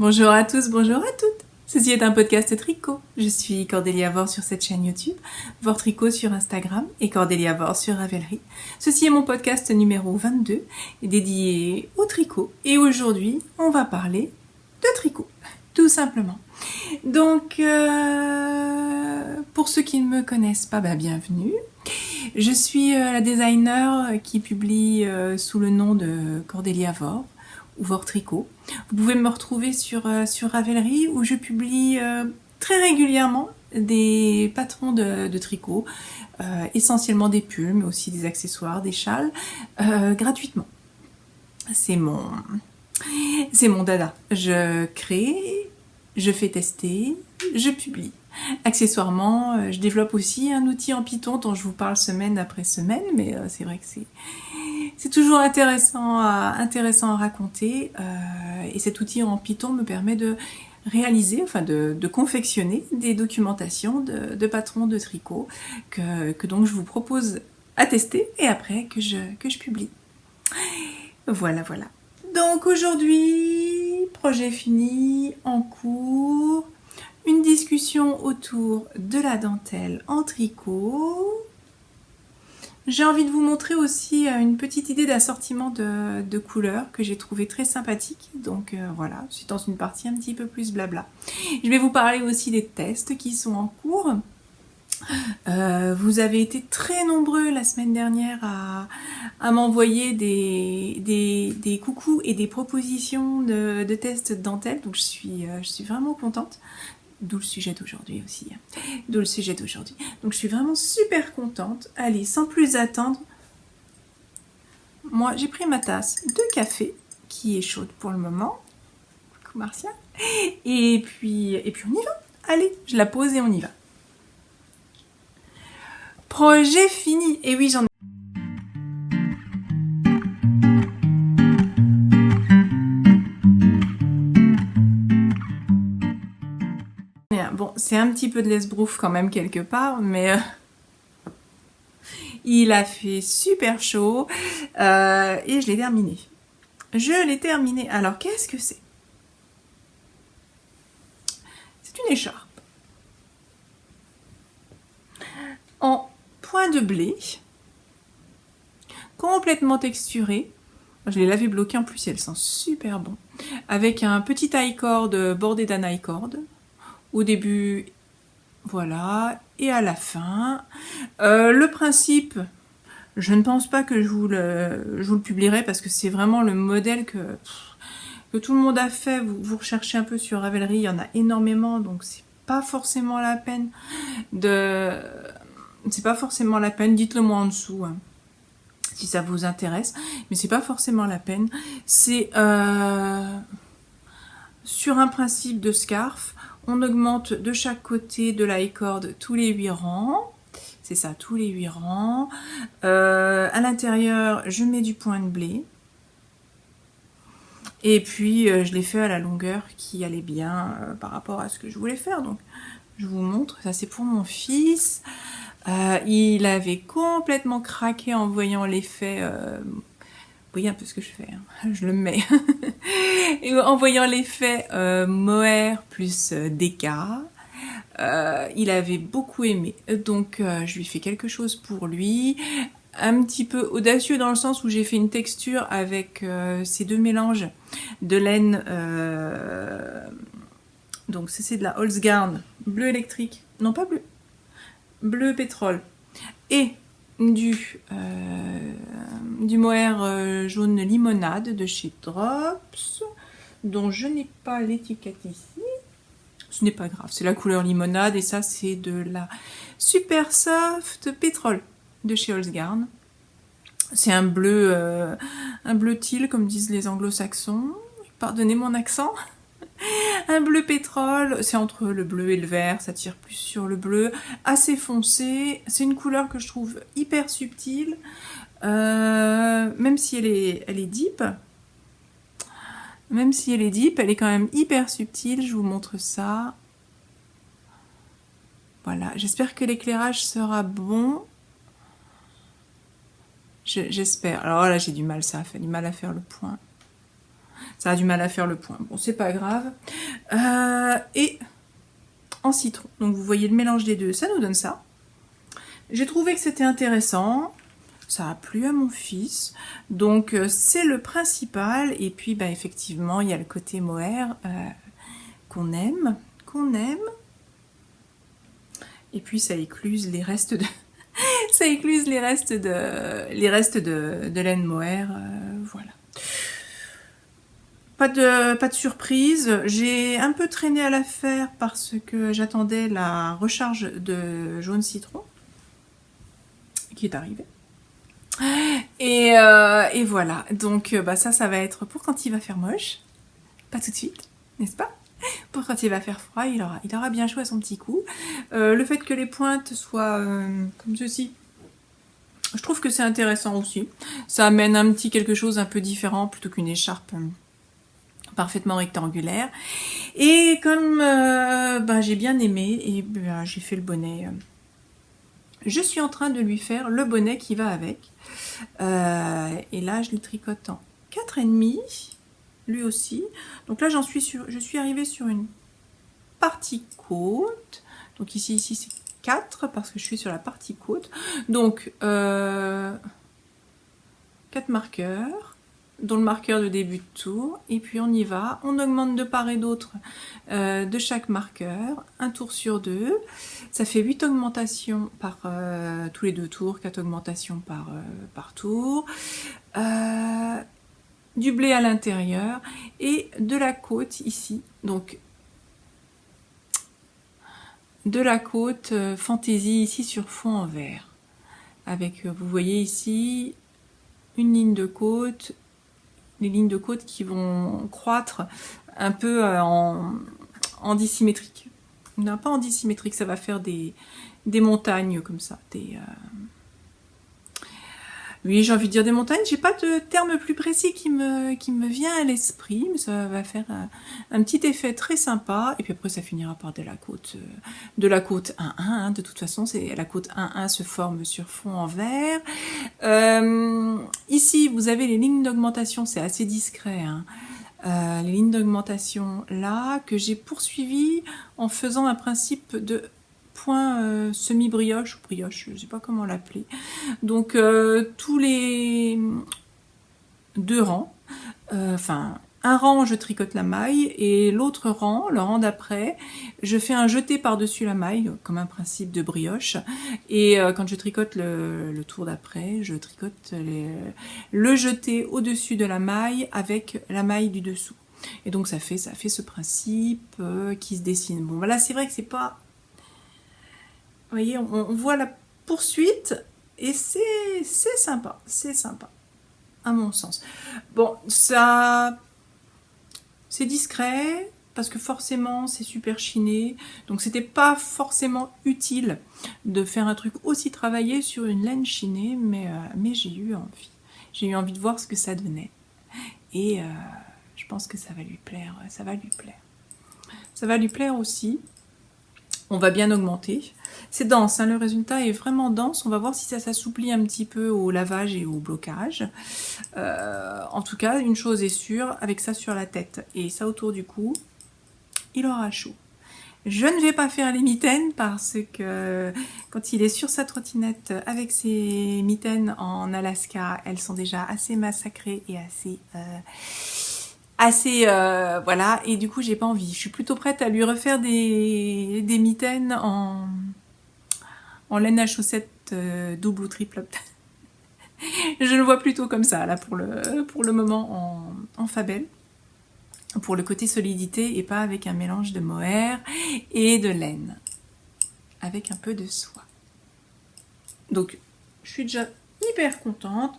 Bonjour à tous, bonjour à toutes. Ceci est un podcast tricot. Je suis Cordélia Vore sur cette chaîne YouTube, Vore Tricot sur Instagram et Cordélia Vore sur Ravelry. Ceci est mon podcast numéro 22, dédié au tricot. Et aujourd'hui, on va parler de tricot, tout simplement. Donc, pour ceux qui ne me connaissent pas, bienvenue. Je suis la designer qui publie sous le nom de Cordélia Vore ou Vore Tricot. Vous pouvez me retrouver sur Ravelry où je publie très régulièrement des patrons de tricot, essentiellement des pulls, mais aussi des accessoires, des châles, gratuitement. C'est mon dada. Je crée, je fais tester, je publie. Accessoirement, je développe aussi un outil en Python dont je vous parle semaine après semaine, mais c'est vrai que c'est toujours intéressant à raconter. Et cet outil en Python me permet de réaliser, de confectionner des documentations de patrons de tricot que donc je vous propose à tester et après que je publie. Voilà. Donc aujourd'hui, projet fini, en cours, une discussion autour de la dentelle en tricot. J'ai envie de vous montrer aussi une petite idée d'assortiment de couleurs que j'ai trouvé très sympathique. Donc voilà, je suis dans une partie un petit peu plus blabla. Je vais vous parler aussi des tests qui sont en cours. Vous avez été très nombreux la semaine dernière à m'envoyer des coucous et des propositions de tests de dentelle. Donc je suis vraiment contente. D'où le sujet d'aujourd'hui aussi. Donc je suis vraiment super contente. Allez, sans plus attendre, moi j'ai pris ma tasse de café qui est chaude pour le moment. Coucou Marcia. Et puis on y va. Allez, je la pose et on y va. Projet fini. Et oui, j'en ai. Bon, c'est un petit peu de l'esbrouffe quand même quelque part, mais il a fait super chaud et je l'ai terminé. Alors, qu'est-ce que c'est? C'est une écharpe en point de blé, complètement texturée. Je l'ai lavé bloqué, en plus elle sent super bon. Avec un petit high-cord bordé d'un high-cord. Au début, voilà, et à la fin. Le principe, je ne pense pas que je vous le publierai parce que c'est vraiment le modèle que tout le monde a fait. Vous recherchez un peu sur Ravelry, il y en a énormément, donc c'est pas forcément la peine dites-le moi en dessous hein, si ça vous intéresse, mais c'est pas forcément la peine. C'est sur un principe de scarf. On augmente de chaque côté de la high-cord tous les 8 rangs. C'est ça, tous les 8 rangs. À l'intérieur, je mets du point de blé. Et puis, je l'ai fait à la longueur qui allait bien par rapport à ce que je voulais faire. Donc, je vous montre. Ça, c'est pour mon fils. Il avait complètement craqué en voyant l'effet... Vous voyez un peu ce que je fais, hein. Je le mets. Et en voyant l'effet mohair plus DK, il avait beaucoup aimé. Donc je lui ai fait quelque chose pour lui. Un petit peu audacieux dans le sens où j'ai fait une texture avec ces deux mélanges de laine. Donc c'est de la Holzgarn bleu électrique. Non, pas bleu. Bleu pétrole. Et du mohair jaune limonade de chez Drops, dont je n'ai pas l'étiquette ici. Ce n'est pas grave, c'est la couleur limonade et ça c'est de la super soft pétrole de chez Holzgarn. C'est un bleu teal comme disent les anglo-saxons. Pardonnez mon accent. Un bleu pétrole, c'est entre le bleu et le vert, ça tire plus sur le bleu, assez foncé. C'est une couleur que je trouve hyper subtile, même si elle est deep. Même si elle est deep, elle est quand même hyper subtile. Je vous montre ça. Voilà, j'espère que l'éclairage sera bon. J'espère. Alors là, j'ai du mal, ça fait du mal à faire le point. Ça a du mal à faire le point. Bon, c'est pas grave. Et en citron. Donc vous voyez le mélange des deux, ça nous donne ça. J'ai trouvé que c'était intéressant. Ça a plu à mon fils. Donc c'est le principal. Et puis bah, effectivement, il y a le côté mohair qu'on aime. Et puis ça écluse les restes de... ça écluse les restes de laine mohair. Voilà. Pas de surprise. J'ai un peu traîné à l'affaire parce que j'attendais la recharge de jaune citron qui est arrivée. Et voilà. Donc bah ça va être pour quand il va faire moche. Pas tout de suite, n'est-ce pas? Pour quand il va faire froid, il aura bien chaud à son petit coup. Le fait que les pointes soient comme ceci, je trouve que c'est intéressant aussi. Ça amène un petit quelque chose un peu différent plutôt qu'une écharpe parfaitement rectangulaire. Et comme j'ai bien aimé, et j'ai fait le bonnet. Je suis en train de lui faire le bonnet qui va avec. Et là, je le tricote en 4,5. Lui aussi. Donc là, je suis arrivée sur une partie côte. Donc ici c'est 4 parce que je suis sur la partie côte. Donc 4 marqueurs, dont le marqueur de début de tour. Et puis on y va. On augmente de part et d'autre de chaque marqueur. Un tour sur 2. Ça fait 8 augmentations par tous les 2 tours. 4 augmentations par tour. Du blé à l'intérieur et de la côte ici, donc de la côte fantaisie ici sur fond en vert, avec vous voyez ici une ligne de côte, les lignes de côte qui vont croître un peu en dissymétrique. Non, pas en dissymétrique, ça va faire des montagnes comme ça, oui, j'ai envie de dire des montagnes. J'ai pas de terme plus précis qui me vient à l'esprit, mais ça va faire un petit effet très sympa. Et puis après, ça finira par de la côte 1-1. Hein. De toute façon, c'est la côte 1-1 se forme sur fond en vert. Ici, vous avez les lignes d'augmentation. C'est assez discret. Hein. Les lignes d'augmentation là que j'ai poursuivi en faisant un principe de point semi-brioche ou brioche, je ne sais pas comment l'appeler. Donc tous les 2 rangs, enfin un rang je tricote la maille et l'autre rang, le rang d'après, je fais un jeté par-dessus la maille comme un principe de brioche et quand je tricote le tour d'après, je tricote le jeté au-dessus de la maille avec la maille du dessous. Et donc ça fait ce principe qui se dessine. Bon voilà, c'est vrai que c'est pas... Vous voyez, on voit la poursuite et c'est sympa, à mon sens. Bon, ça, c'est discret parce que forcément c'est super chiné, donc c'était pas forcément utile de faire un truc aussi travaillé sur une laine chinée, mais j'ai eu envie de voir ce que ça donnait et je pense que ça va lui plaire, ça va lui plaire aussi. On va bien augmenter. C'est dense, hein, le résultat est vraiment dense. On va voir si ça s'assouplit un petit peu au lavage et au blocage. En tout cas, une chose est sûre, avec ça sur la tête et ça autour du cou, il aura chaud. Je ne vais pas faire les mitaines parce que quand il est sur sa trottinette avec ses mitaines en Alaska, elles sont déjà assez massacrées et voilà, et du coup j'ai pas envie. Je suis plutôt prête à lui refaire des mitaines en laine à chaussettes double ou triple. Je le vois plutôt comme ça là pour le moment en fabelle, pour le côté solidité et pas avec un mélange de mohair et de laine, avec un peu de soie. Donc je suis déjà hyper contente.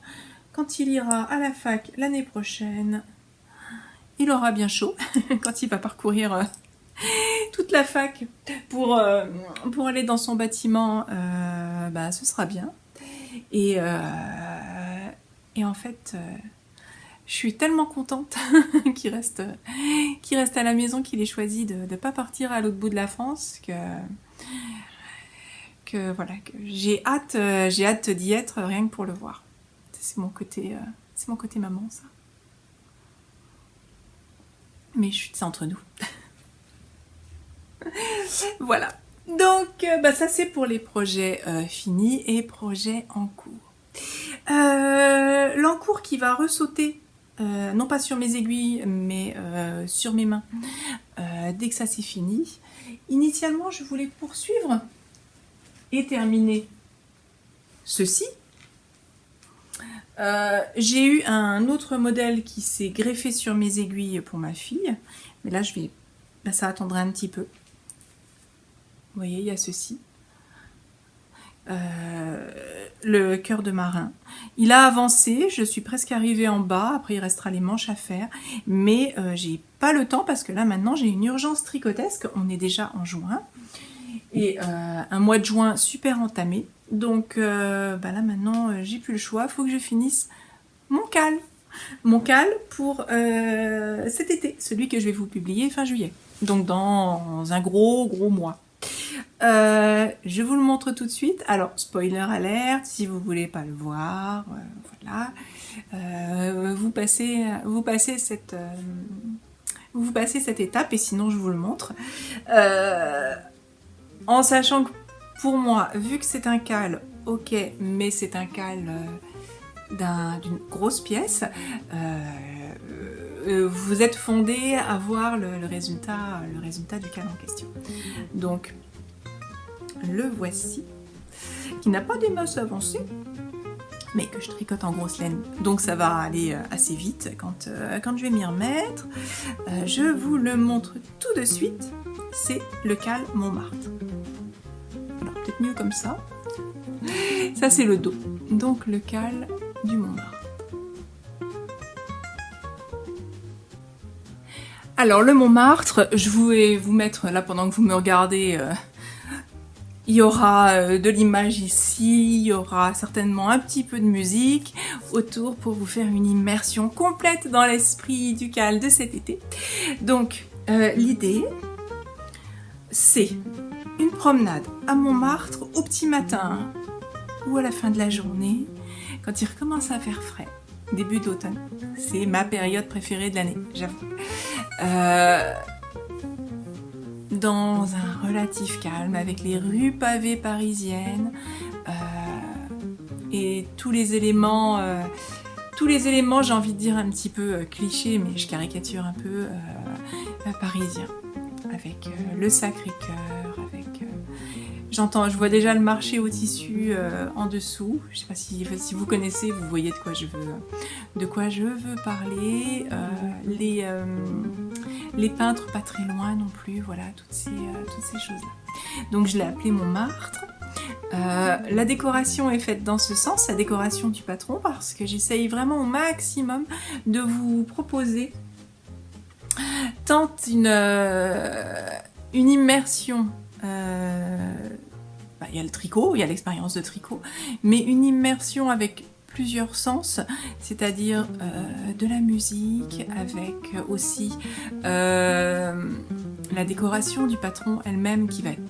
Quand il ira à la fac l'année prochaine, il aura bien chaud quand il va parcourir toute la fac pour aller dans son bâtiment. Ce sera bien. Et en fait, je suis tellement contente qu'il reste à la maison, qu'il ait choisi de ne pas partir à l'autre bout de la France que voilà, que j'ai hâte d'y être rien que pour le voir. C'est mon côté maman, ça. Mais chut, c'est entre nous. Voilà. Donc, ça c'est pour les projets finis et projets en cours. L'encours qui va ressauter, non pas sur mes aiguilles, mais sur mes mains, dès que ça c'est fini. Initialement, je voulais poursuivre et terminer ceci. J'ai eu un autre modèle qui s'est greffé sur mes aiguilles pour ma fille, mais là ça attendra un petit peu. Vous voyez, il y a ceci. Le cœur de marin. Il a avancé, je suis presque arrivée en bas, après il restera les manches à faire, mais j'ai pas le temps parce que là maintenant j'ai une urgence tricotesque, on est déjà en juin, et un mois de juin super entamé, donc là maintenant j'ai plus le choix, il faut que je finisse mon cal pour cet été, celui que je vais vous publier fin juillet, donc dans un gros mois. Je vous le montre tout de suite. Alors, spoiler alerte, si vous voulez pas le voir, voilà. Vous passez cette étape et sinon je vous le montre. En sachant que pour moi, vu que c'est un cal, ok, mais c'est un cal d'une grosse pièce, vous êtes fondé à voir le résultat du cal en question. Donc, le voici, qui n'a pas des masses avancées, mais que je tricote en grosse laine, donc ça va aller assez vite quand je vais m'y remettre. Je vous le montre tout de suite, c'est le cal Montmartre. Alors peut-être mieux comme ça. Ça c'est le dos, donc le cal du Montmartre. Alors le Montmartre, je vais vous mettre là pendant que vous me regardez. Il y aura de l'image ici, il y aura certainement un petit peu de musique autour pour vous faire une immersion complète dans l'esprit du cal de cet été. Donc, l'idée, c'est une promenade à Montmartre au petit matin ou à la fin de la journée, quand il recommence à faire frais, début d'automne. C'est ma période préférée de l'année, j'avoue. Dans un relatif calme, avec les rues pavées parisiennes et tous les éléments, j'ai envie de dire un petit peu clichés, mais je caricature un peu, parisiens, avec le Sacré-Cœur, avec... je vois déjà le marché au tissu en dessous. Je sais pas si vous connaissez, vous voyez de quoi je veux parler. Les peintres pas très loin non plus, voilà, toutes ces choses-là. Donc je l'ai appelé Montmartre. La décoration est faite dans ce sens, la décoration du patron, parce que j'essaye vraiment au maximum de vous proposer tant une immersion. Il y a le tricot, il y a l'expérience de tricot, mais une immersion avec plusieurs sens, c'est-à-dire de la musique, avec aussi la décoration du patron elle-même qui va être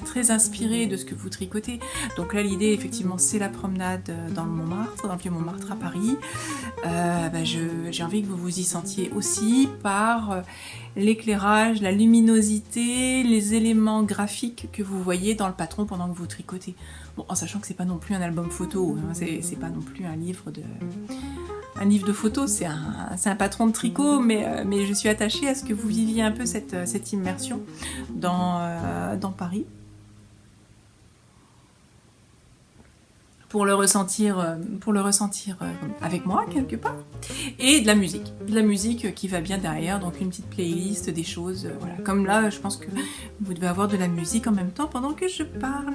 très inspirée de ce que vous tricotez. Donc là l'idée effectivement c'est la promenade dans le Montmartre, dans le vieux Montmartre à Paris. J'ai envie que vous vous y sentiez aussi par l'éclairage, la luminosité, les éléments graphiques que vous voyez dans le patron pendant que vous tricotez. Bon, en sachant que c'est pas non plus un album photo, hein, c'est pas non plus un livre de photos, c'est un patron de tricot, mais je suis attachée à ce que vous viviez un peu cette immersion dans Paris. Pour le ressentir avec moi quelque part, et de la musique qui va bien derrière, donc une petite playlist, des choses, voilà. Comme là, je pense que vous devez avoir de la musique en même temps pendant que je parle.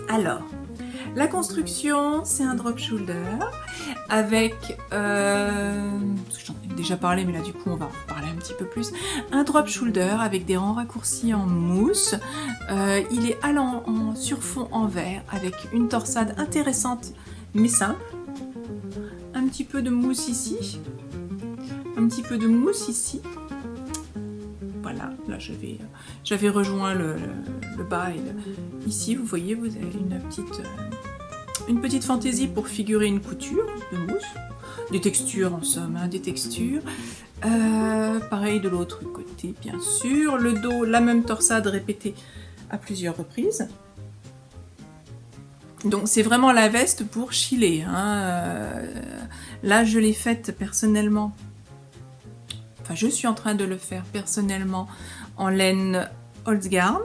Alors, la construction, c'est un drop shoulder avec, j'en ai déjà parlé, mais là du coup on va en parler un petit peu plus, un drop shoulder avec des rangs raccourcis en mousse. Il est allant sur fond en vert avec une torsade intéressante mais simple. Un petit peu de mousse ici. Voilà, là j'avais rejoint le bas et ici vous voyez, vous avez une petite fantaisie pour figurer une couture de mousse, des textures en somme, hein, des textures. Pareil de l'autre côté, bien sûr. Le dos, la même torsade répétée à plusieurs reprises. Donc c'est vraiment la veste pour chiller. Hein. Là, je l'ai faite personnellement. Enfin, je suis en train de le faire personnellement en laine Holzgarn,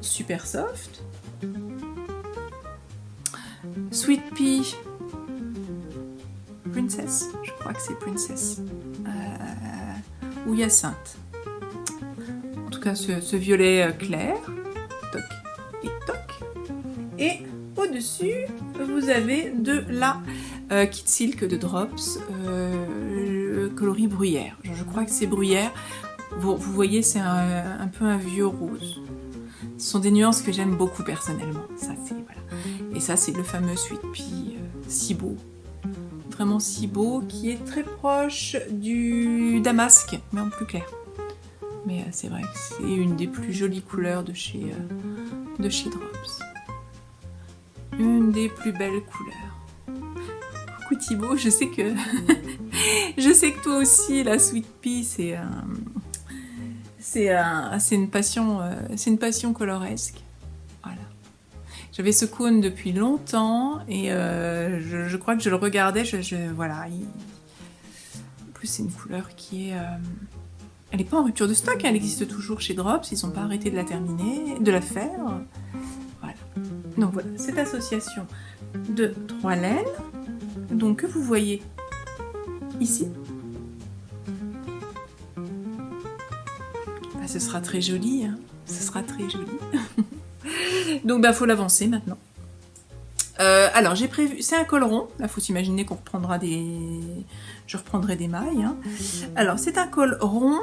super soft. Sweet Pea Princess, je crois que c'est Princess, ou Hyacinthe. En tout cas, ce violet clair, toc et toc. Et au-dessus, vous avez de la Kit Silk de Drops, coloris bruyère. Je crois que c'est bruyère. Vous voyez, c'est un peu un vieux rose. Ce sont des nuances que j'aime beaucoup personnellement. Ça, voilà. Et ça, c'est le fameux Sweet Pea si beau. Vraiment si beau, qui est très proche du damask, mais en plus clair. Mais c'est vrai que c'est une des plus jolies couleurs de chez Drops. Une des plus belles couleurs. Coucou Thibaut, je sais que je sais que toi aussi la Sweet Pea c'est une passion coloresque. Voilà. J'avais ce cône depuis longtemps et je crois que je le regardais. Voilà. En plus, c'est une couleur qui est. Elle n'est pas en rupture de stock. Elle existe toujours chez Drops. Ils n'ont pas arrêté de la faire. Voilà. Donc voilà, cette association de 3 laines, donc que vous voyez ici. Bah, ce sera très joli, hein. Ce sera très joli. Donc bah faut l'avancer maintenant. Alors j'ai prévu, c'est un col rond. Là faut s'imaginer qu'on reprendra je reprendrai des mailles. Hein. Alors c'est un col rond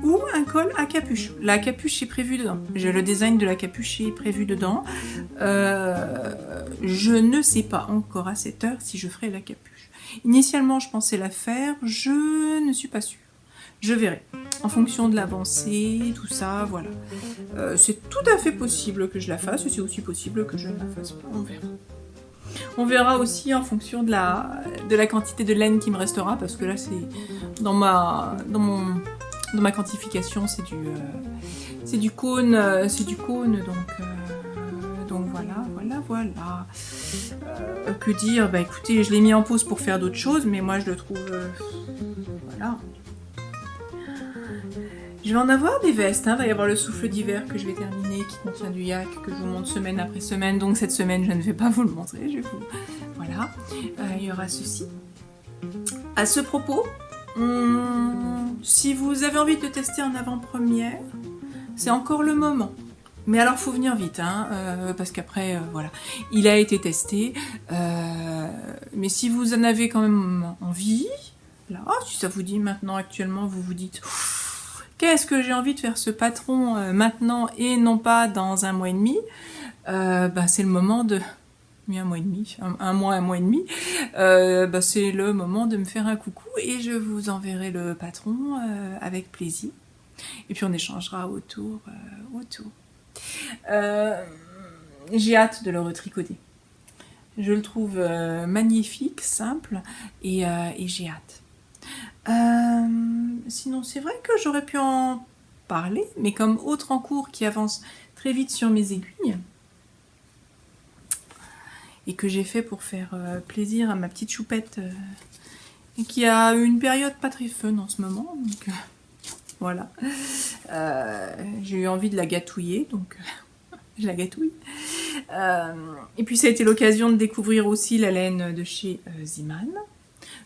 ou un col à capuche. La capuche est prévue dedans. J'ai le design de la capuche est prévu dedans. Je ne sais pas encore à cette heure si je ferai la capuche. Initialement je pensais la faire, je ne suis pas sûre. Je verrai. En fonction de l'avancée, tout ça, voilà. C'est tout à fait possible que je la fasse, et c'est aussi possible que je ne la fasse pas, on verra. On verra aussi en fonction de la quantité de laine qui me restera, parce que là, c'est dans ma quantification, c'est du cône, donc voilà. Que dire? Bah écoutez, je l'ai mis en pause pour faire d'autres choses, mais moi je le trouve, voilà. Je vais en avoir des vestes, hein. Il va y avoir le souffle d'hiver que je vais terminer, qui contient du yak, que je vous montre semaine après semaine. Donc cette semaine, je ne vais pas vous le montrer. Voilà. Il y aura ceci. À ce propos, si vous avez envie de tester en avant-première, c'est encore le moment. Mais alors, faut venir vite, hein, parce qu'après, voilà, il a été testé. Mais si vous en avez quand même envie, là, si ça vous dit maintenant, actuellement, vous vous dites... Qu'est-ce que j'ai envie de faire ce patron maintenant et non pas dans 1 mois et demi, c'est le moment de... Oui, 1 mois et demi, un mois et demi. C'est le moment de me faire un coucou et je vous enverrai le patron avec plaisir. Et puis on échangera autour. J'ai hâte de le retricoter. Je le trouve magnifique, simple et j'ai hâte. Sinon, c'est vrai que j'aurais pu en parler, mais comme autre en cours qui avance très vite sur mes aiguilles et que j'ai fait pour faire plaisir à ma petite choupette qui a une période pas très fun en ce moment, donc voilà. J'ai eu envie de la gâtouiller, donc je la gâtouille. Et puis ça a été l'occasion de découvrir aussi la laine de chez Ziman.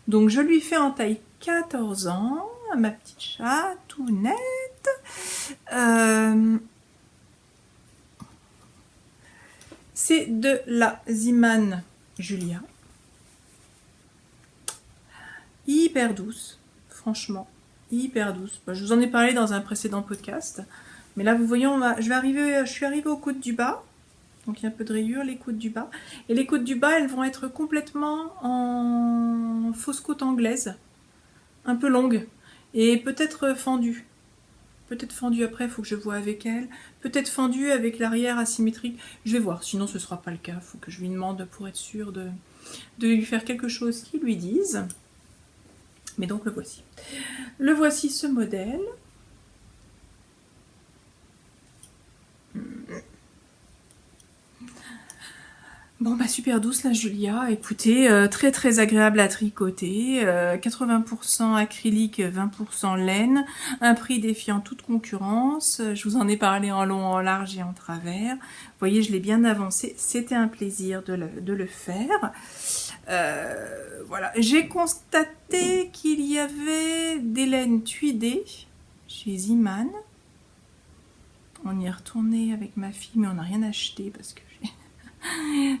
Donc je lui fais en taille 14 ans, ma petite chatounette. C'est de la Ziman Julia. Hyper douce, franchement, hyper douce. Je vous en ai parlé dans un précédent podcast. Mais là, vous voyez, je suis arrivée aux côtes du bas. Donc il y a un peu de rayures, les côtes du bas. Et les côtes du bas, elles vont être complètement en fausse côte anglaise. Un peu longue. Et peut-être fendue. Peut-être fendue après, il faut que je vois avec elle. Peut-être fendue avec l'arrière asymétrique. Je vais voir, sinon ce ne sera pas le cas. Il faut que je lui demande pour être sûre de lui faire quelque chose qu'il lui dise. Mais donc le voici. Le voici, ce modèle. Bon bah super douce la Julia, écoutez, très très agréable à tricoter, 80% acrylique, 20% laine, un prix défiant toute concurrence, je vous en ai parlé en long, en large et en travers, vous voyez je l'ai bien avancé, c'était un plaisir de le faire. Voilà, j'ai constaté qu'il y avait des laines tuidées chez Ziman, on y est retourné avec ma fille mais on n'a rien acheté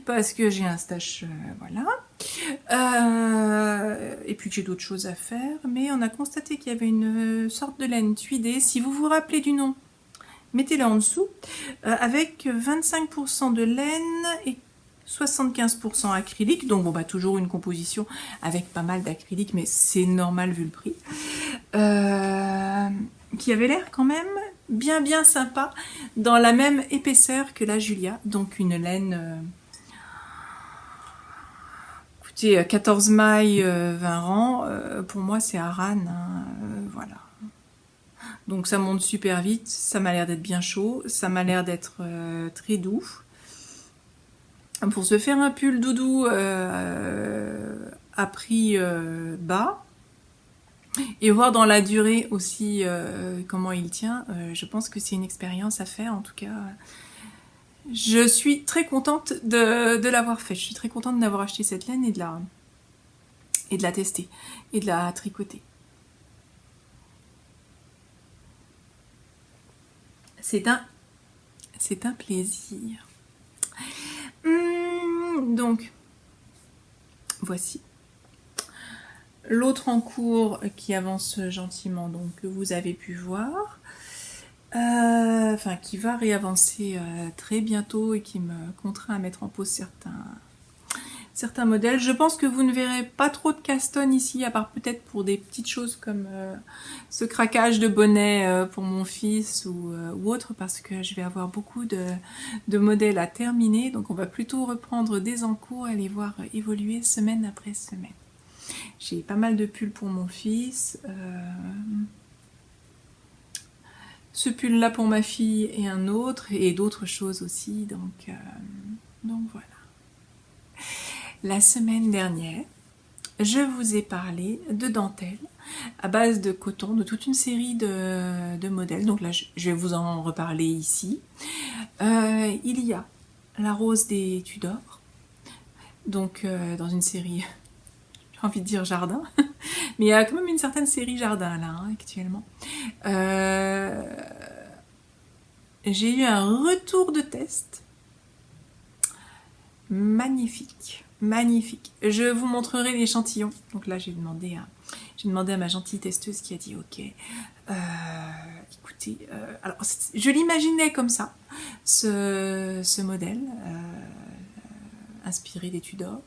parce que j'ai un stash, voilà. Et puis que j'ai d'autres choses à faire. Mais on a constaté qu'il y avait une sorte de laine tuidée. Si vous vous rappelez du nom, mettez-le en dessous. Avec 25% de laine et 75% acrylique. Donc bon, bah toujours une composition avec pas mal d'acrylique, mais c'est normal vu le prix. Qui avait l'air quand même bien sympa, dans la même épaisseur que la Julia, donc une laine, écoutez, 14 mailles, 20 rangs, pour moi c'est Aran, hein, voilà. Donc ça monte super vite, ça m'a l'air d'être bien chaud, ça m'a l'air d'être très doux. Pour se faire un pull doudou à prix bas, et voir dans la durée aussi comment il tient, je pense que c'est une expérience à faire. En tout cas, je suis très contente de l'avoir fait. Je suis très contente d'avoir acheté cette laine et de la tester et de la tricoter. C'est un plaisir. Donc, voici. L'autre en cours qui avance gentiment, donc que vous avez pu voir, enfin qui va réavancer très bientôt et qui me contraint à mettre en pause certains modèles. Je pense que vous ne verrez pas trop de Caston ici, à part peut-être pour des petites choses comme ce craquage de bonnet pour mon fils ou autre, parce que je vais avoir beaucoup de modèles à terminer, donc on va plutôt reprendre des en cours et les voir évoluer semaine après semaine. J'ai pas mal de pulls pour mon fils, ce pull là pour ma fille et un autre, et d'autres choses aussi, donc voilà. La semaine dernière, je vous ai parlé de dentelle à base de coton, de toute une série de modèles, donc là je vais vous en reparler ici. Il y a la rose des Tudors, donc dans une série... j'ai envie de dire jardin, mais il y a quand même une certaine série jardin là, hein, actuellement. J'ai eu un retour de test magnifique, magnifique. Je vous montrerai l'échantillon. Donc là, j'ai demandé à ma gentille testeuse qui a dit ok. Écoutez, alors je l'imaginais comme ça, ce modèle inspiré des Tudors.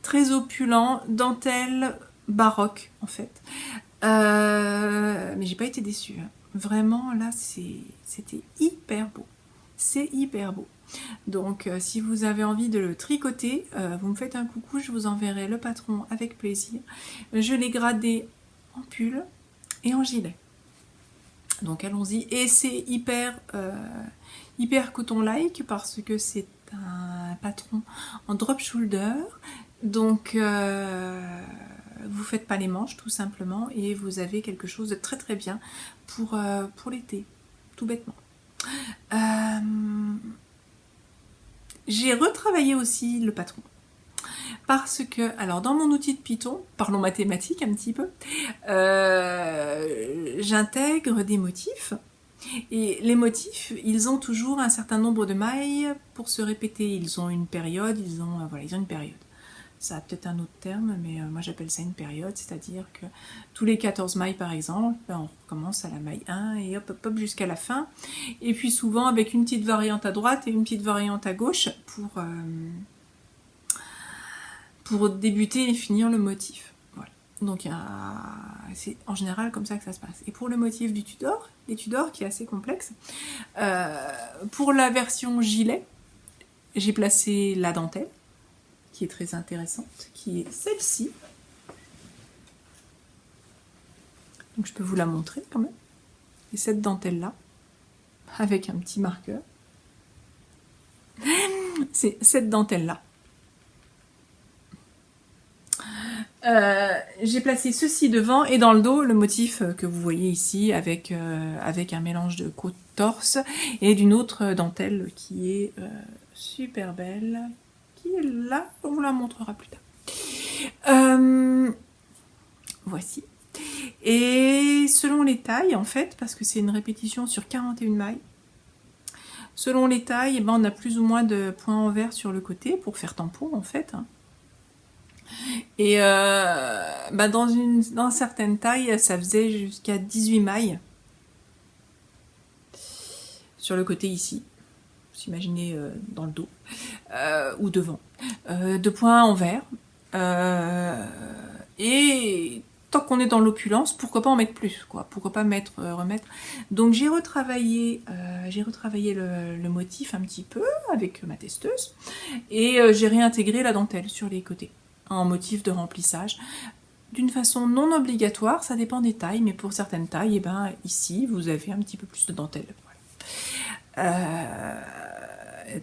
Très opulent, dentelle baroque en fait. Mais j'ai pas été déçue. Hein. Vraiment, là, c'était hyper beau. C'est hyper beau. Donc, si vous avez envie de le tricoter, vous me faites un coucou, je vous enverrai le patron avec plaisir. Je l'ai gradé en pull et en gilet. Donc, allons-y. Et c'est hyper coton-like parce que c'est un patron en drop shoulder. Donc, vous faites pas les manches tout simplement et vous avez quelque chose de très très bien pour l'été, tout bêtement. J'ai retravaillé aussi le patron parce que, alors dans mon outil de Python, parlons mathématiques un petit peu, j'intègre des motifs. Et les motifs, ils ont toujours un certain nombre de mailles pour se répéter. Ils ont une période, ils ont une période. Ça a peut-être un autre terme, mais moi j'appelle ça une période, c'est-à-dire que tous les 14 mailles par exemple, on recommence à la maille 1 et hop hop hop jusqu'à la fin. Et puis souvent avec une petite variante à droite et une petite variante à gauche pour débuter et finir le motif. Voilà. Donc c'est en général comme ça que ça se passe. Et pour le motif du Tudor, des Tudors qui est assez complexe, pour la version gilet, j'ai placé la dentelle, qui est très intéressante, qui est celle-ci. Donc je peux vous la montrer quand même. Et cette dentelle-là, avec un petit marqueur, c'est cette dentelle-là. J'ai placé ceci devant et dans le dos, le motif que vous voyez ici avec un mélange de côte-torse et d'une autre dentelle qui est super belle, qui est là, on vous la montrera plus tard. Voici. Et selon les tailles, en fait, parce que c'est une répétition sur 41 mailles, selon les tailles, eh ben, on a plus ou moins de points en vert sur le côté pour faire tampon, en fait. Et bah dans certaines tailles, ça faisait jusqu'à 18 mailles sur le côté ici. Vous imaginez dans le dos ou devant. De points en vert. Et tant qu'on est dans l'opulence, pourquoi pas en mettre plus, quoi. Pourquoi pas remettre. Donc j'ai retravaillé le motif un petit peu avec ma testeuse et j'ai réintégré la dentelle sur les côtés en motif de remplissage d'une façon non obligatoire, ça dépend des tailles, mais pour certaines tailles, et ben ici vous avez un petit peu plus de dentelle. Voilà.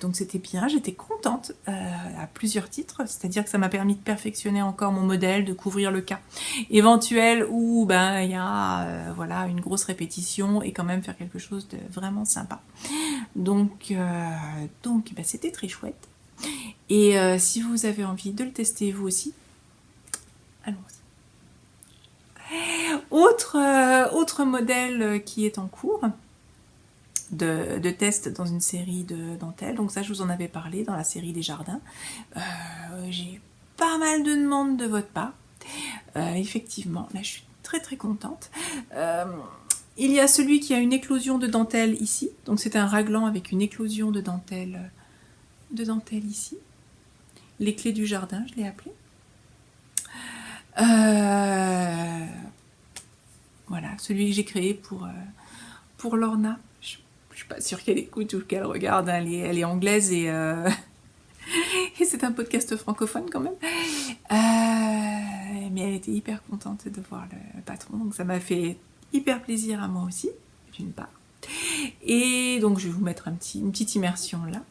Donc c'était bien, j'étais contente à plusieurs titres, c'est-à-dire que ça m'a permis de perfectionner encore mon modèle, de couvrir le cas éventuel où ben il y a voilà une grosse répétition et quand même faire quelque chose de vraiment sympa. Donc ben, c'était très chouette. Et si vous avez envie de le tester vous aussi, allons-y. Autre modèle qui est en cours de test dans une série de dentelles, donc ça je vous en avais parlé dans la série des jardins. J'ai pas mal de demandes de votre part. Effectivement, là je suis très contente. Il y a celui qui a une éclosion de dentelle ici, donc c'est un raglan avec une éclosion de dentelle ici. Les clés du jardin, je l'ai appelé. Voilà, celui que j'ai créé pour Lorna. Je suis pas sûre qu'elle écoute ou qu'elle regarde, elle est anglaise et, et c'est un podcast francophone quand même. Mais elle était hyper contente de voir le patron, donc ça m'a fait hyper plaisir à moi aussi, d'une part. Et donc je vais vous mettre une petite immersion là.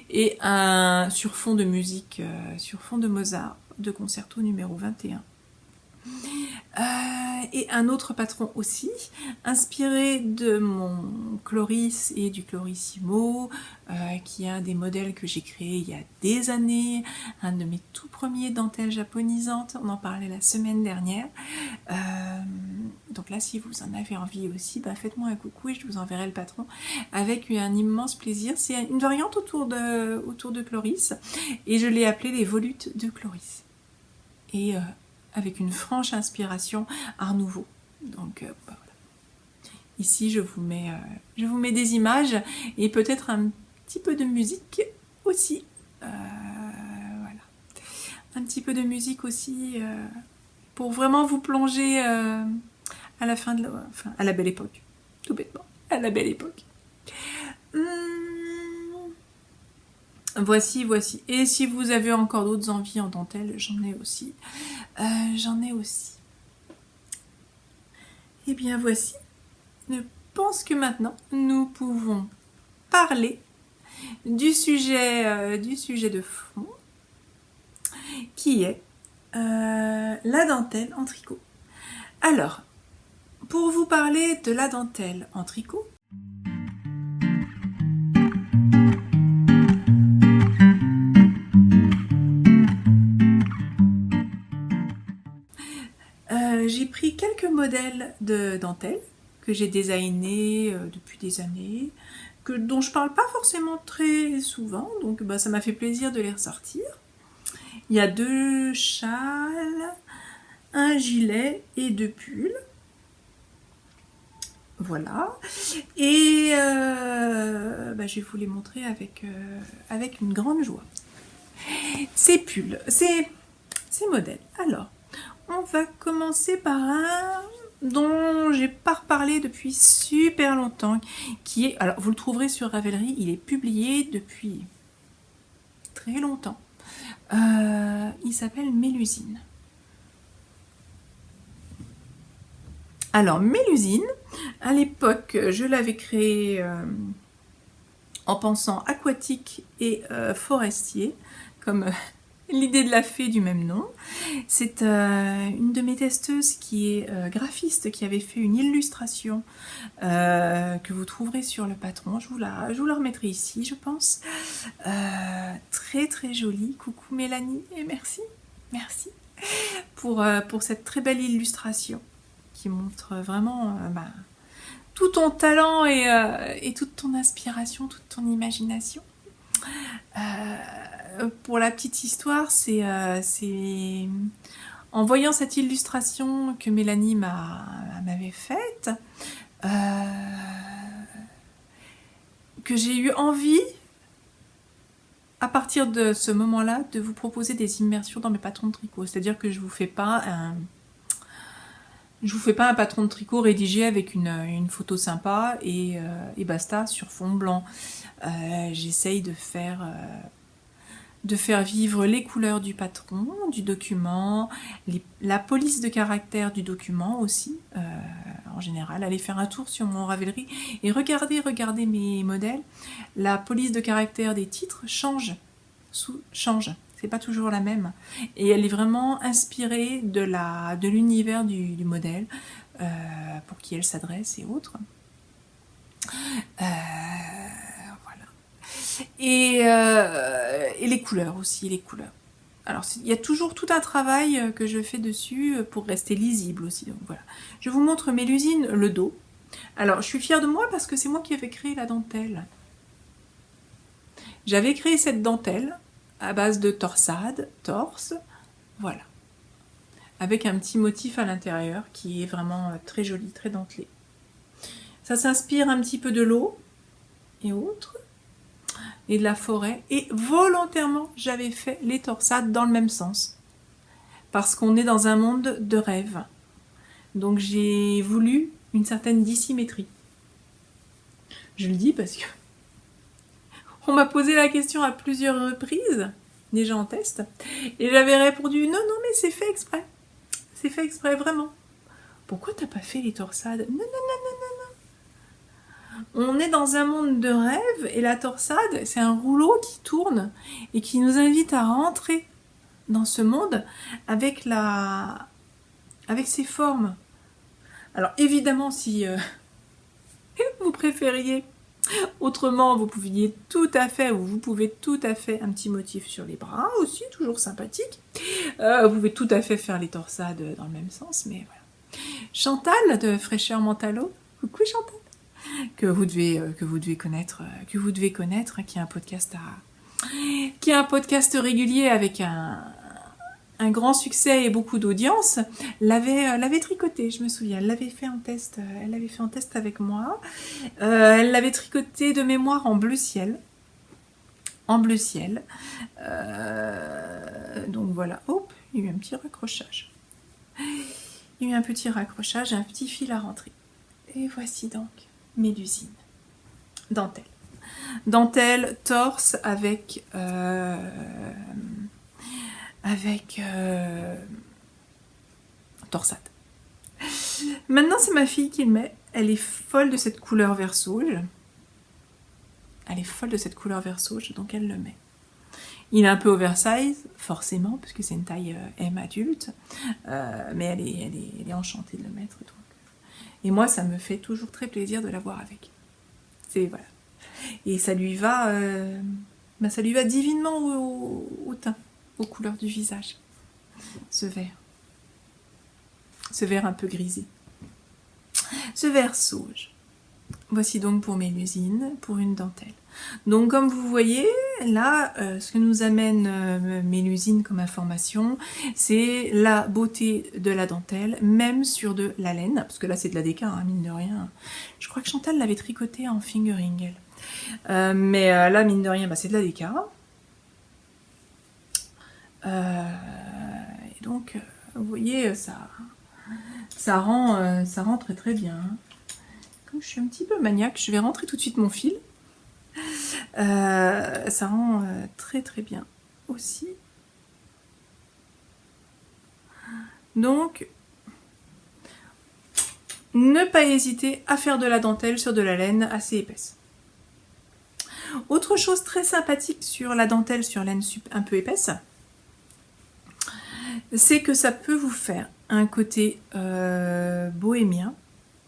Et sur fond de musique, sur fond de Mozart, de concerto numéro 21. Et un autre patron aussi, inspiré de mon Cloris et du Clorissimo, qui est un des modèles que j'ai créé il y a des années, un de mes tout premiers dentelles japonisantes, on en parlait la semaine dernière. Donc là, si vous en avez envie aussi, bah faites-moi un coucou et je vous enverrai le patron avec un immense plaisir. C'est une variante autour de Cloris et je l'ai appelé les volutes de Cloris. Et avec une franche inspiration Art Nouveau. Donc bah, voilà. Ici je vous mets des images et peut-être un petit peu de musique aussi. Voilà. Un petit peu de musique aussi pour vraiment vous plonger à la fin à la belle époque. Tout bêtement. À la belle époque. Voici. Et si vous avez encore d'autres envies en dentelle, j'en ai aussi. Et bien voici. Je pense que maintenant, nous pouvons parler du sujet de fond, qui est la dentelle en tricot. Alors, pour vous parler de la dentelle en tricot, j'ai pris quelques modèles de dentelle que j'ai designés depuis des années, dont je parle pas forcément très souvent, donc bah, ça m'a fait plaisir de les ressortir. Il y a 2 châles, un gilet et 2 pulls. Voilà. Et bah, je vais vous les montrer avec une grande joie. Ces pulls, ces modèles. Alors, on va commencer par un dont j'ai pas reparlé depuis super longtemps, qui est, alors vous le trouverez sur Ravelry, il est publié depuis très longtemps. Il s'appelle Mélusine. Alors, Mélusine, à l'époque, je l'avais créée en pensant aquatique et forestier, comme l'idée de la fée du même nom. C'est une de mes testeuses qui est graphiste, qui avait fait une illustration que vous trouverez sur le Patreon. Je vous la remettrai ici, je pense. Très très jolie. Coucou Mélanie, et merci pour cette très belle illustration qui montre vraiment tout ton talent et toute ton inspiration, toute ton imagination. Pour la petite histoire, c'est en voyant cette illustration que Mélanie m'avait faite, que j'ai eu envie, à partir de ce moment-là, de vous proposer des immersions dans mes patrons de tricot. C'est-à-dire que je vous fais pas un patron de tricot rédigé avec une photo sympa et basta sur fond blanc. J'essaye de faire vivre les couleurs du patron, du document, la police de caractère du document aussi, en général. Allez faire un tour sur mon Ravelry et regardez mes modèles. La police de caractère des titres change. C'est pas toujours la même. Et elle est vraiment inspirée de l'univers du modèle, pour qui elle s'adresse et autres. Voilà. Et les couleurs aussi, les couleurs. Alors, il y a toujours tout un travail que je fais dessus pour rester lisible aussi. Donc voilà. Je vous montre Mélusine, le dos. Alors, je suis fière de moi parce que c'est moi qui avais créé la dentelle. J'avais créé cette dentelle à base de torsade, torse, voilà. Avec un petit motif à l'intérieur qui est vraiment très joli, très dentelé. Ça s'inspire un petit peu de l'eau et autres, et de la forêt. Et volontairement, j'avais fait les torsades dans le même sens. Parce qu'on est dans un monde de rêve. Donc j'ai voulu une certaine dissymétrie. Je le dis parce que on m'a posé la question à plusieurs reprises, déjà en test, et j'avais répondu non, mais c'est fait exprès. C'est fait exprès, vraiment. Pourquoi t'as pas fait les torsades? Non. On est dans un monde de rêve, et la torsade, c'est un rouleau qui tourne et qui nous invite à rentrer dans ce monde avec ses formes. Alors évidemment, si vous préfériez autrement, vous pouvez tout à fait un petit motif sur les bras aussi, toujours sympathique. Vous pouvez tout à fait faire les torsades dans le même sens, mais voilà. Chantal de Fraîcheur Mentalo, coucou Chantal, que vous devez connaître, qui est un podcast régulier avec un grand succès et beaucoup d'audience, l'avait tricoté, je me souviens. Elle l'avait fait en test avec moi. Elle l'avait tricoté de mémoire en bleu ciel. Donc voilà, hop, il y a eu un petit raccrochage. Un petit fil à rentrer. Et voici donc Mélusine. Dentelle, torse avec torsade. Maintenant, c'est ma fille qui le met. Elle est folle de cette couleur vert sauge. Donc elle le met. Il est un peu oversize, forcément, puisque c'est une taille M adulte. Mais elle est enchantée de le mettre. Donc. Et moi, ça me fait toujours très plaisir de l'avoir avec. Voilà. Et ça lui va divinement au teint, aux couleurs du visage. Ce vert un peu grisé. Ce vert sauge. Voici donc pour Mélusine, pour une dentelle. Donc comme vous voyez, là, ce que nous amène Mélusine comme information, c'est la beauté de la dentelle, même sur de la laine, parce que là c'est de la déca, hein, mine de rien. Je crois que Chantal l'avait tricoté en fingering, elle. Mais là, mine de rien, c'est de la déca. Et donc, vous voyez, ça rend très très bien. Comme je suis un petit peu maniaque, je vais rentrer tout de suite mon fil. Ça rend très très bien aussi. Donc, ne pas hésiter à faire de la dentelle sur de la laine assez épaisse. Autre chose très sympathique sur la dentelle sur laine un peu épaisse, c'est que ça peut vous faire un côté bohémien,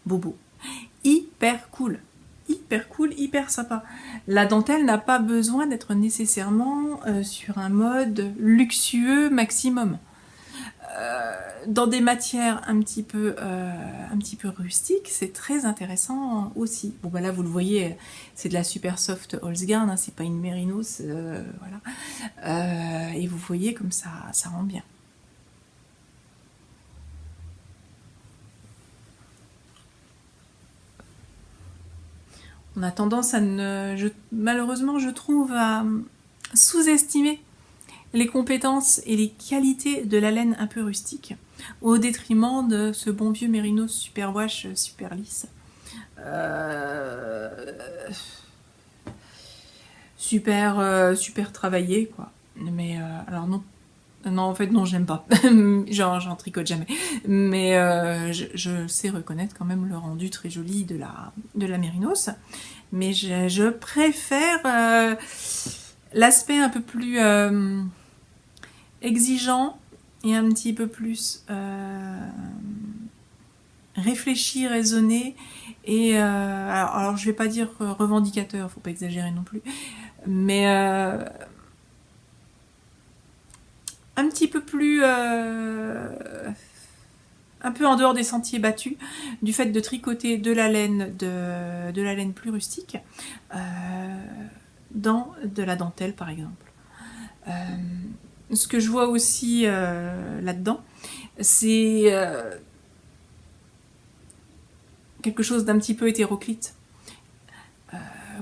bobo, hyper cool, hyper sympa. La dentelle n'a pas besoin d'être nécessairement sur un mode luxueux maximum. Dans des matières un petit peu rustiques, c'est très intéressant aussi. Bon bah là vous le voyez, c'est de la super soft Holzgarn, hein, c'est pas une mérinos, voilà. Et vous voyez comme ça rend bien. On a tendance à malheureusement je trouve à sous-estimer les compétences et les qualités de la laine un peu rustique, au détriment de ce bon vieux mérinos super wash, super lisse. Super travaillé, quoi. Mais alors non, en fait non, j'aime pas. J'en tricote jamais. Mais je sais reconnaître quand même le rendu très joli de la mérinos. Mais je préfère l'aspect un peu plus exigeant et un petit peu plus réfléchi, raisonné et alors je vais pas dire revendicateur, faut pas exagérer non plus, mais un petit peu plus un peu en dehors des sentiers battus du fait de tricoter de la laine plus rustique dans de la dentelle par exemple. Ce que je vois aussi là-dedans, c'est quelque chose d'un petit peu hétéroclite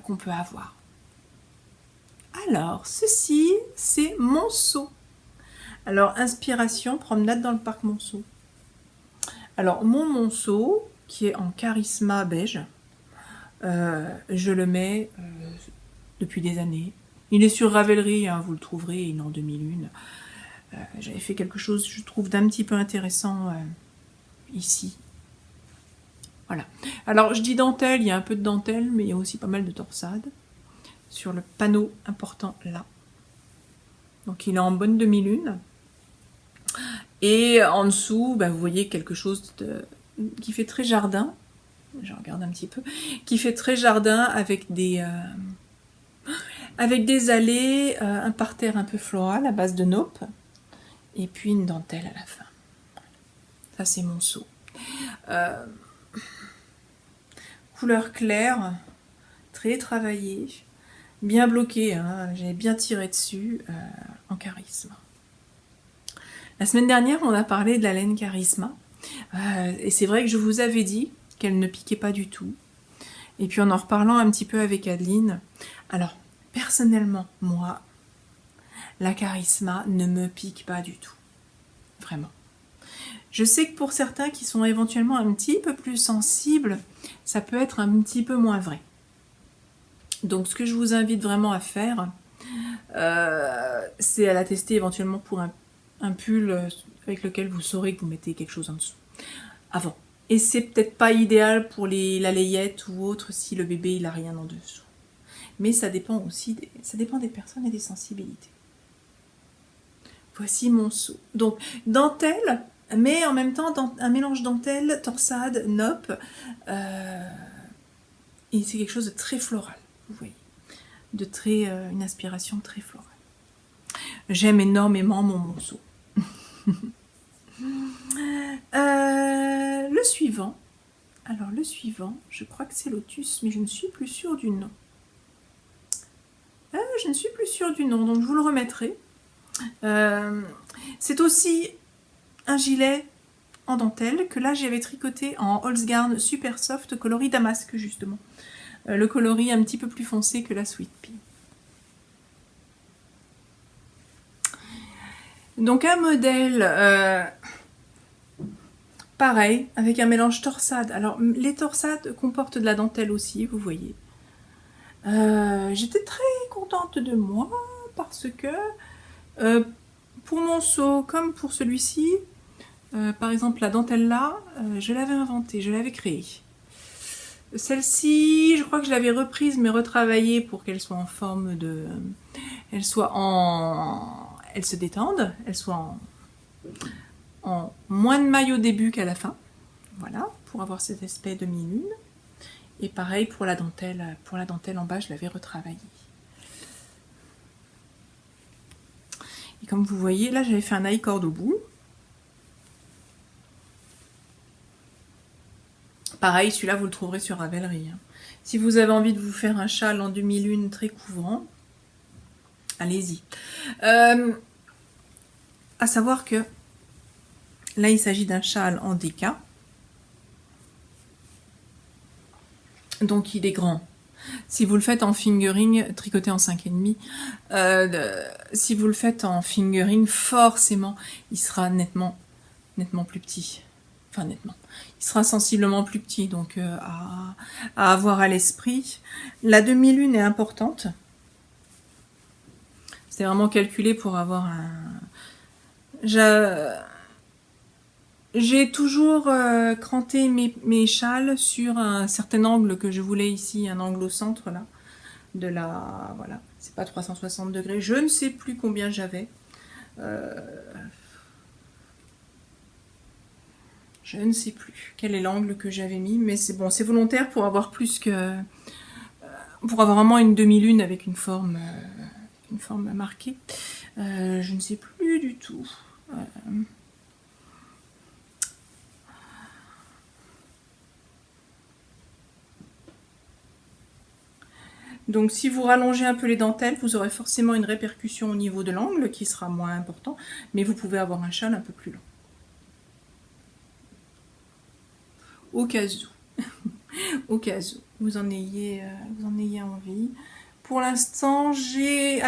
qu'on peut avoir. Alors, ceci, c'est Monceau. Alors, inspiration, promenade dans le parc Monceau. Alors, mon Monceau, qui est en Charisma beige, je le mets depuis des années. Il est sur Ravelry, hein, vous le trouverez, il est en 2001. J'avais fait quelque chose, je trouve, d'un petit peu intéressant ici. Voilà. Alors, je dis dentelle, il y a un peu de dentelle, mais il y a aussi pas mal de torsade sur le panneau important là. Donc, il est en bonne demi-lune. Et en dessous, bah, vous voyez quelque chose qui fait très jardin. Je regarde un petit peu. Qui fait très jardin avec des allées, un parterre un peu floral à base de nope. Et puis une dentelle à la fin. Ça, c'est Monceau. Couleur claire, très travaillée, bien bloquée, hein, j'ai bien tiré dessus en Charisma. La semaine dernière, on a parlé de la laine Charisma, et c'est vrai que je vous avais dit qu'elle ne piquait pas du tout. Et puis en reparlant un petit peu avec Adeline, alors personnellement, moi, la Charisma ne me pique pas du tout, vraiment. Je sais que pour certains qui sont éventuellement un petit peu plus sensibles, ça peut être un petit peu moins vrai. Donc ce que je vous invite vraiment à faire, c'est à la tester éventuellement pour un pull avec lequel vous saurez que vous mettez quelque chose en dessous. Avant. Et c'est peut-être pas idéal pour la layette ou autre si le bébé il a rien en dessous. Mais ça dépend aussi ça dépend des personnes et des sensibilités. Voici Monceau. Donc dentelle, mais en même temps un mélange dentelle, torsade, nope. Et c'est quelque chose de très floral, vous voyez. Une inspiration très florale. J'aime énormément mon Monceau. Le suivant. Alors le suivant, je crois que c'est Lotus, mais je ne suis plus sûre du nom. Je ne suis plus sûre du nom, donc je vous le remettrai. C'est aussi un gilet en dentelle que là j'avais tricoté en Holzgarn super soft coloris damasque justement. Le coloris un petit peu plus foncé que la Sweet Pea. Donc un modèle pareil, avec un mélange torsade. Alors les torsades comportent de la dentelle aussi, vous voyez. J'étais très contente de moi parce que pour Monceau comme pour celui-ci, Par exemple, la dentelle là, je l'avais inventée, je l'avais créée. Celle-ci, je crois que je l'avais reprise mais retravaillée pour qu'elle soit en forme de... Elle se détende, elle soit en moins de mailles au début qu'à la fin. Voilà, pour avoir cet aspect demi-lune. Et pareil pour la dentelle en bas, je l'avais retravaillée. Et comme vous voyez, là j'avais fait un high-cord au bout. Pareil, celui-là vous le trouverez sur Ravelry. Si vous avez envie de vous faire un châle en demi-lune très couvrant, allez-y. À savoir que là il s'agit d'un châle en déca. Donc il est grand. Si vous le faites en fingering, tricoté en 5,5, si vous le faites en fingering, forcément, il sera nettement plus petit. Enfin, nettement. Il sera sensiblement plus petit, donc à avoir à l'esprit. La demi-lune est importante. C'est vraiment calculé pour avoir un... J'ai toujours cranté mes châles sur un certain angle que je voulais ici, un angle au centre là, de la... Voilà, c'est pas 360 degrés, je ne sais plus combien j'avais. Je ne sais plus quel est l'angle que j'avais mis, mais c'est bon, c'est volontaire pour avoir plus que... pour avoir vraiment une demi-lune avec une forme marquée. Je ne sais plus du tout. Donc si vous rallongez un peu les dentelles, vous aurez forcément une répercussion au niveau de l'angle qui sera moins important, mais vous pouvez avoir un châle un peu plus long. Au cas où. Au cas où vous en ayez envie. Pour l'instant, j'ai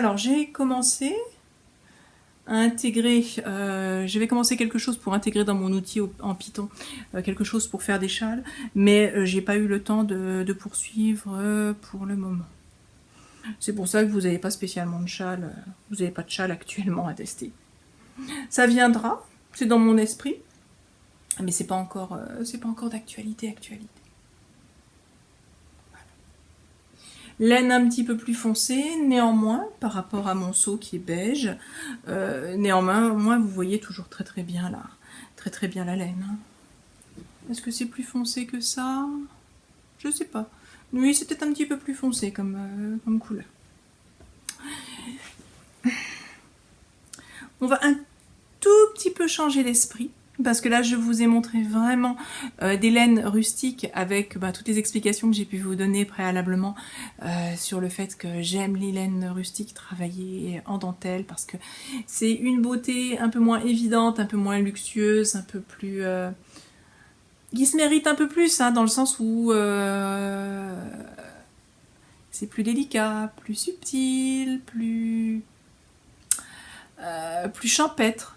commencé à intégrer, je vais commencer quelque chose pour intégrer dans mon outil en Python, quelque chose pour faire des châles, mais j'ai pas eu le temps de poursuivre pour le moment. C'est pour ça que vous n'avez pas spécialement de châle, vous n'avez pas de châle actuellement à tester. Ça viendra, c'est dans mon esprit, mais c'est pas encore d'actualité. Laine un petit peu plus foncée, néanmoins, par rapport à mon seau qui est beige, néanmoins, vous voyez toujours très bien la laine. Est-ce que c'est plus foncé que ça? Je sais pas. Oui, c'est peut-être un petit peu plus foncé comme couleur. On va un tout petit peu changer d'esprit. Parce que là, je vous ai montré vraiment des laines rustiques avec toutes les explications que j'ai pu vous donner préalablement sur le fait que j'aime les laines rustiques travaillées en dentelle parce que c'est une beauté un peu moins évidente, un peu moins luxueuse, un peu plus... qui se mérite un peu plus, hein, dans le sens où c'est plus délicat, plus subtil, plus champêtre.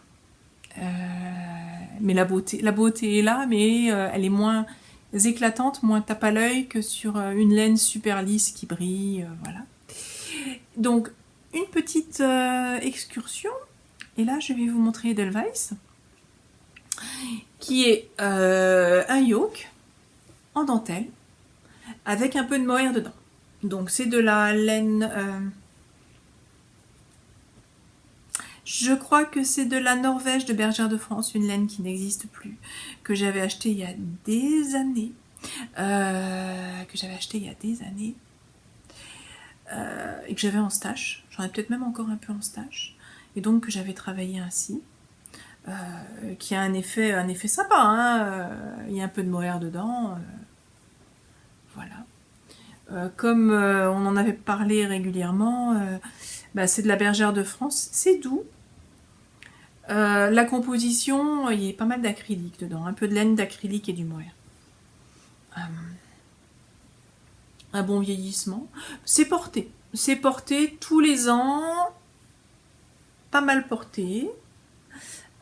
Mais la beauté est là, mais elle est moins éclatante, moins tape à l'œil que sur une laine super lisse qui brille, voilà. Donc une petite excursion, et là je vais vous montrer Edelweiss, qui est un yoke en dentelle avec un peu de mohair dedans. Donc c'est de la laine... je crois que c'est de la Norvège de Bergère de France, une laine qui n'existe plus, que j'avais acheté il y a des années. Et que j'avais en stache. J'en ai peut-être même encore un peu en stache. Et donc que j'avais travaillé ainsi. Qui a un effet sympa. Hein, il y a un peu de mohair dedans. Voilà. Comme on en avait parlé régulièrement, c'est de la Bergère de France. C'est doux. La composition, il y a pas mal d'acrylique dedans, un peu de laine d'acrylique et du mohair. Un bon vieillissement. C'est porté tous les ans, pas mal porté,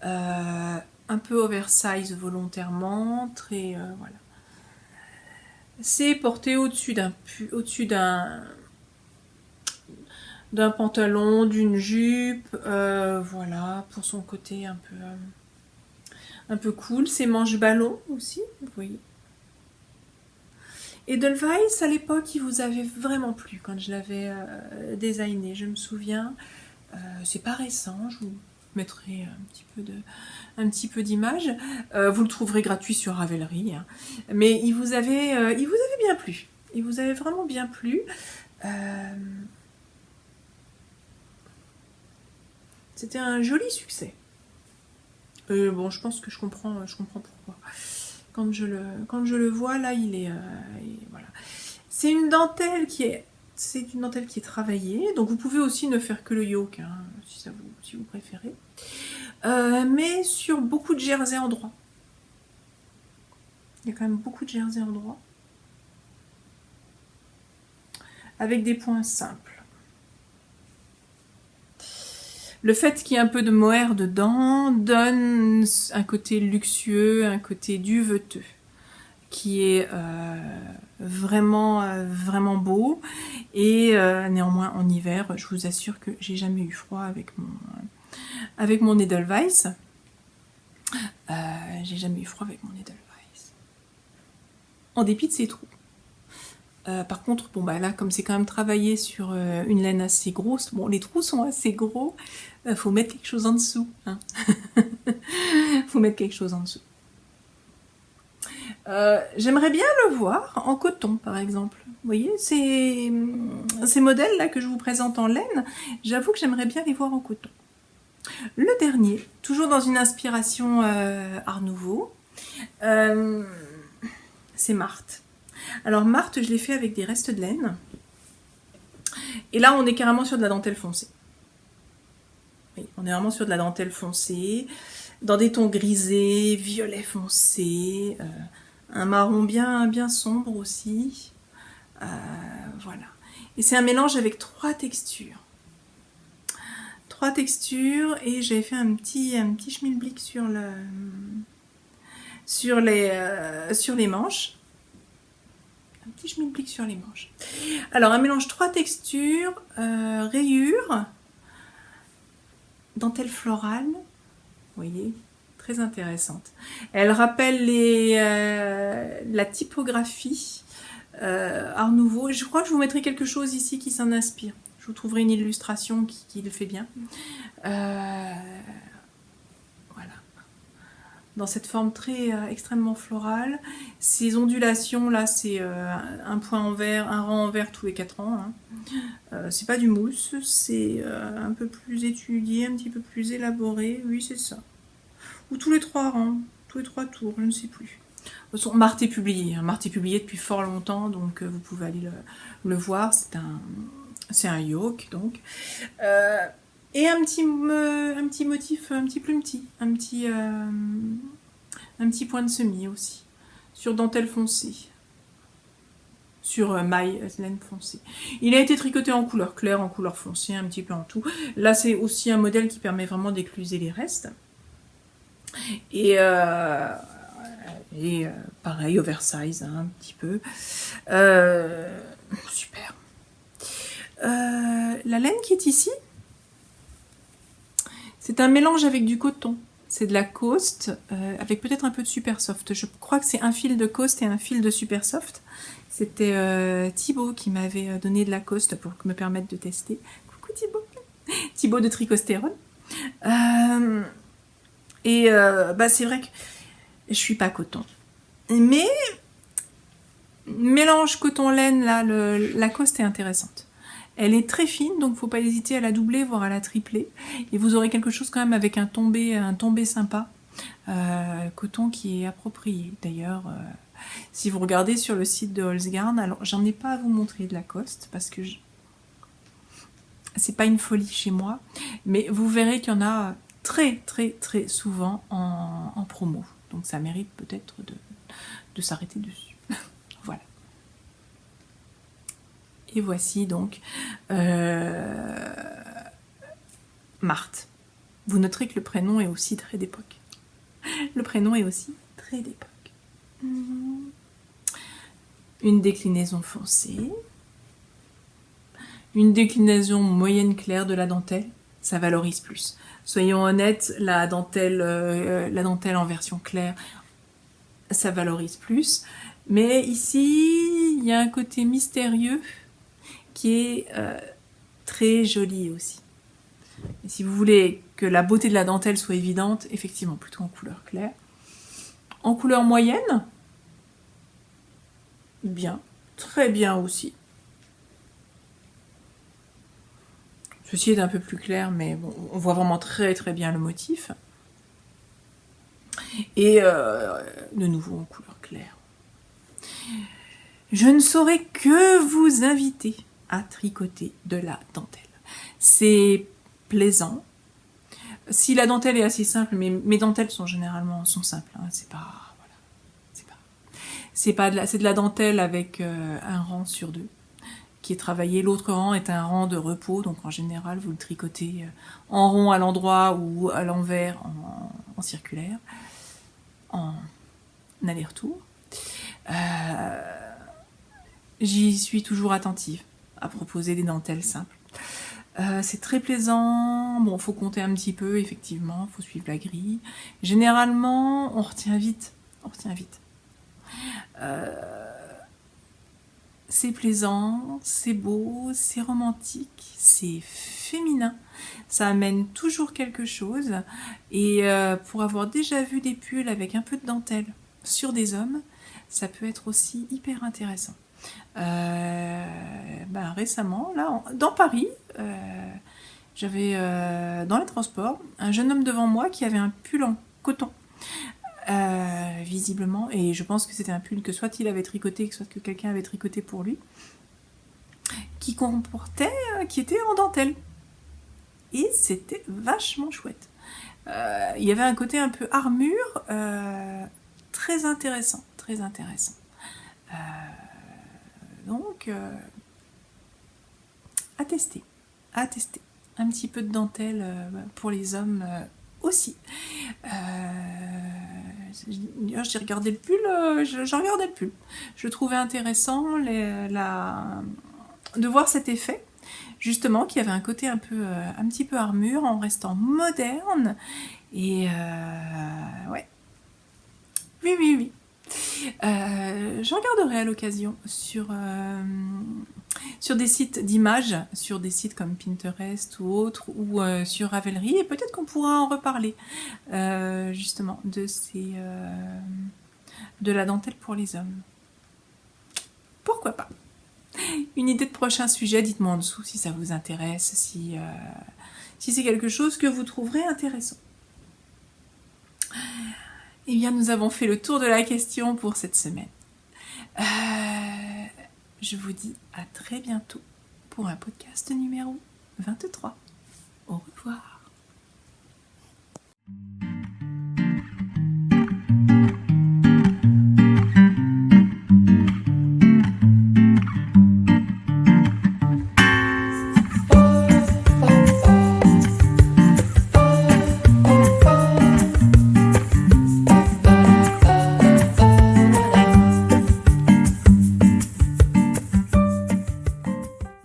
un peu oversize volontairement, très voilà. C'est porté au-dessus d'un pantalon, d'une jupe, voilà, pour son côté un peu cool. Ces manches ballon aussi, vous voyez. Edelweiss, à l'époque, il vous avait vraiment plu quand je l'avais designé. Je me souviens, c'est pas récent, je vous mettrai un petit peu d'images. Vous le trouverez gratuit sur Ravelry. Hein. Mais il vous avait bien plu. Il vous avait vraiment bien plu. C'était un joli succès. Bon, je pense que je comprends pourquoi. Quand je le vois, là, voilà. C'est une dentelle qui est travaillée. Donc, vous pouvez aussi ne faire que le yoke, hein, si vous préférez. Mais sur beaucoup de jersey en droit. Il y a quand même beaucoup de jersey en droit. Avec des points simples. Le fait qu'il y ait un peu de mohair dedans donne un côté luxueux, un côté duveteux, qui est vraiment beau. Et néanmoins, en hiver, je vous assure que j'ai jamais eu froid avec mon Edelweiss. J'ai jamais eu froid avec mon Edelweiss. En dépit de ses trous. Par contre, bon bah là, comme c'est quand même travaillé sur une laine assez grosse, bon les trous sont assez gros, faut mettre quelque chose en dessous. Hein. Faut mettre quelque chose en dessous. J'aimerais bien le voir en coton, par exemple. Vous voyez, ces modèles là que je vous présente en laine, j'avoue que j'aimerais bien les voir en coton. Le dernier, toujours dans une inspiration Art Nouveau, c'est Marthe. Alors Marthe, je l'ai fait avec des restes de laine. Et là, on est carrément sur de la dentelle foncée. Oui, on est vraiment sur de la dentelle foncée, dans des tons grisés, violet foncé, un marron bien sombre aussi. Voilà. Et c'est un mélange avec 3 textures. 3 textures, et j'ai fait un petit schmilblick sur les manches. Un petit schmilblick sur les manches. Alors, un mélange 3 textures, rayures, dentelle florale, vous voyez, très intéressante. Elle rappelle la typographie Art Nouveau. Je crois que je vous mettrai quelque chose ici qui s'en inspire. Je vous trouverai une illustration qui le fait bien. Voilà. Dans cette forme extrêmement florale. Ces ondulations là, c'est un point en vert, un rang en vert tous les 4 ans. Hein. C'est pas du mousse, c'est un peu plus étudié, un petit peu plus élaboré. Oui, c'est ça. Ou tous les 3 rangs, tous les 3 tours, je ne sais plus. De toute façon, Marthe est publié. Hein. Marthe est publié depuis fort longtemps, donc vous pouvez aller le voir. C'est un yoke, donc. Et un petit motif, un petit plumetis, un petit point de semis aussi, sur dentelle foncée, sur maille laine foncée. Il a été tricoté en couleur claire, en couleur foncée, un petit peu en tout. Là, c'est aussi un modèle qui permet vraiment d'écluser les restes. Et pareil, oversize, hein, un petit peu. Super. La laine qui est ici, c'est un mélange avec du coton. C'est de la Coast, avec peut-être un peu de Super Soft. Je crois que c'est un fil de Coast et un fil de Super Soft. C'était Thibaut qui m'avait donné de la Coast pour me permettre de tester. Coucou Thibaut. Thibaut de Tricostérone. C'est vrai que je suis pas coton. Mais mélange coton-laine, là, la Coast est intéressante. Elle est très fine, donc faut pas hésiter à la doubler, voire à la tripler. Et vous aurez quelque chose quand même avec un tombé sympa. Coton qui est approprié. D'ailleurs, si vous regardez sur le site de Holzgarn, alors j'en ai pas à vous montrer de la Coast, parce que c'est pas une folie chez moi. Mais vous verrez qu'il y en a très souvent en promo. Donc ça mérite peut-être de s'arrêter dessus. Voilà. Et voici donc Marthe. Vous noterez que le prénom est aussi très d'époque. Le prénom est aussi très d'époque. Une déclinaison foncée. Une déclinaison moyenne claire de la dentelle. ça valorise plus. Soyons honnêtes, la dentelle en version claire, ça valorise plus. Mais ici, il y a un côté mystérieux qui est très joli aussi. Et si vous voulez que la beauté de la dentelle soit évidente, effectivement, plutôt en couleur claire. En couleur moyenne, bien, très bien aussi. Ceci est un peu plus clair, mais bon, on voit vraiment très très bien le motif. Et de nouveau en couleur claire. Je ne saurais que vous inviter à tricoter de la dentelle. C'est plaisant. Si la dentelle est assez simple, mais mes dentelles sont généralement simples, hein, c'est de la dentelle avec un rang sur 2 qui est travaillé. L'autre rang est un rang de repos, donc en général vous le tricotez en rond à l'endroit ou à l'envers en circulaire, en aller-retour. J'y suis toujours attentive à proposer des dentelles simples. C'est très plaisant. Bon, faut compter un petit peu, effectivement, faut suivre la grille. Généralement, on retient vite. C'est plaisant, c'est beau, c'est romantique, c'est féminin. Ça amène toujours quelque chose. Et pour avoir déjà vu des pulls avec un peu de dentelle sur des hommes, ça peut être aussi hyper intéressant. Récemment, là, dans Paris, j'avais dans les transports un jeune homme devant moi qui avait un pull en coton, visiblement, et je pense que c'était un pull que soit il avait tricoté, soit que quelqu'un avait tricoté pour lui, qui était en dentelle, et c'était vachement chouette. Il y avait un côté un peu armure, très intéressant. Donc, à tester. Un petit peu de dentelle pour les hommes aussi. J'ai regardé le pull, regardais le pull. Je trouvais intéressant de voir cet effet, justement, qui avait un côté un petit peu armure, en restant moderne. Et ouais. Oui. J'en regarderai à l'occasion sur des sites d'images, sur des sites comme Pinterest ou autres, ou sur Ravelry, et peut-être qu'on pourra en reparler, justement, de la dentelle pour les hommes. Pourquoi pas? Une idée de prochain sujet, dites-moi en dessous si ça vous intéresse, si c'est quelque chose que vous trouverez intéressant. Eh bien, nous avons fait le tour de la question pour cette semaine. Je vous dis à très bientôt pour un podcast numéro 23. Au revoir.